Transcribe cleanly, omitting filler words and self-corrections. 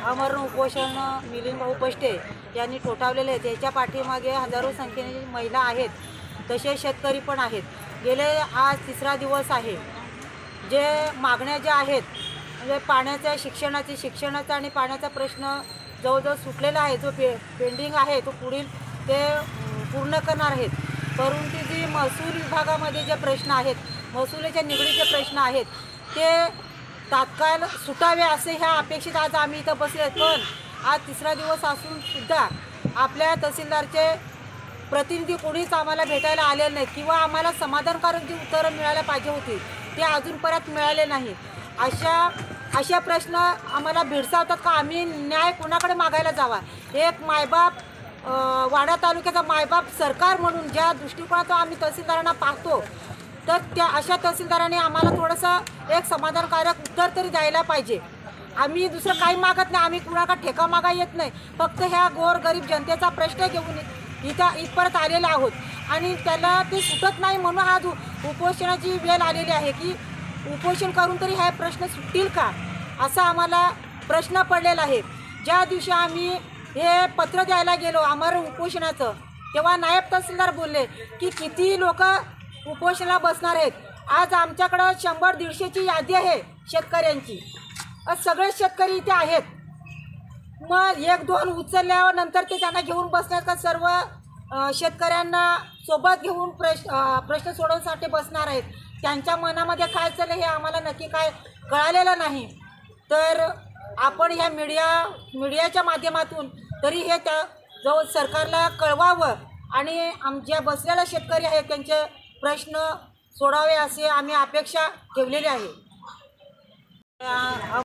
आमरण उपोषण मिलिंद भाऊ पष्टे यांनी ठोठावलेले आहेत। याच्या पाठीमागे हजारो संख्येने महिला आहेत, तसे शेतकरी पण आहेत। गेले आज तिसरा दिवस आहे। जे मागण्या ज्या आहेत म्हणजे पाण्याच्या शिक्षणाचा आणि पाण्याचा प्रश्न जवळजवळ सुटलेला आहे, जो पेंडिंग आहे तो पुढील ते पूर्ण करणार आहेत। परंतु जी महसूल विभागामध्ये जे प्रश्न आहेत, महसुलाच्या निगडीचे प्रश्न आहेत, ते तात्काळ सुटावे असे ह्या अपेक्षित आज आम्ही इथं बसले आहेत। पण आज तिसरा दिवस असून सुद्धा आपल्या तहसीलदारचे प्रतिनिधी कोणीच आम्हाला भेटायला आलेले नाहीत किंवा आम्हाला समाधानकारक जी उत्तरं मिळायला पाहिजे होती ते अजूनपर्यंत मिळाले नाही। अशा प्रश्न आम्हाला भेडसावतात का आम्ही न्याय कोणाकडे मागायला जावा। एक मायबाप वाडा तालुक्याचा मायबाप सरकार म्हणून ज्या दृष्टिकोनातून आम्ही तहसीलदारांना पाहतो, तर त्या अशा तहसीलदारांनी आम्हाला थोडंसं एक समाधानकारक उत्तर तरी द्यायला पाहिजे। आम्ही दुसरं काही मागत नाही, आम्ही कुणाकडे ठेका मागा येत नाही, फक्त ह्या गोरगरीब जनतेचा प्रश्न घेऊन इथपर्यंत आलेला आहोत आणि त्याला ते सुटत नाही म्हणून आज उपोषणाची वेळ आलेली आहे की उपोषण करून तरी हा प्रश्न सुटतील का, असा आम्हाला प्रश्न पडलेला आहे। ज्या दिवशी आम्ही हे पत्र द्यायला गेलो आमरण उपोषणाचं, तेव्हा नायब तहसीलदार बोलले की किती लोक उपोषणाला बसणार आहेत। आज आमच्याकडं 100-150ची यादी आहे शेतकऱ्यांची, सगळे शेतकरी इथे आहेत। मग 1-2 उचलल्यावर नंतर ते त्यांना घेऊन बसण्यात का सर्व शेतकऱ्यांना सोबत घेऊन प्रश्न सोडवण्यासाठी बसणार आहेत। त्यांच्या मनामध्ये काय चाललं हे आम्हाला नक्की काय कळालेलं नाही। तर आपण ह्या मीडियाच्या माध्यमातून तरी हे त्या जवळ सरकारला कळवावं आणि आमच्या बसलेल्या शेतकरी आहेत त्यांचे प्रश्न सोडावे असे आम्ही अपेक्षा ठेवलेली आहे।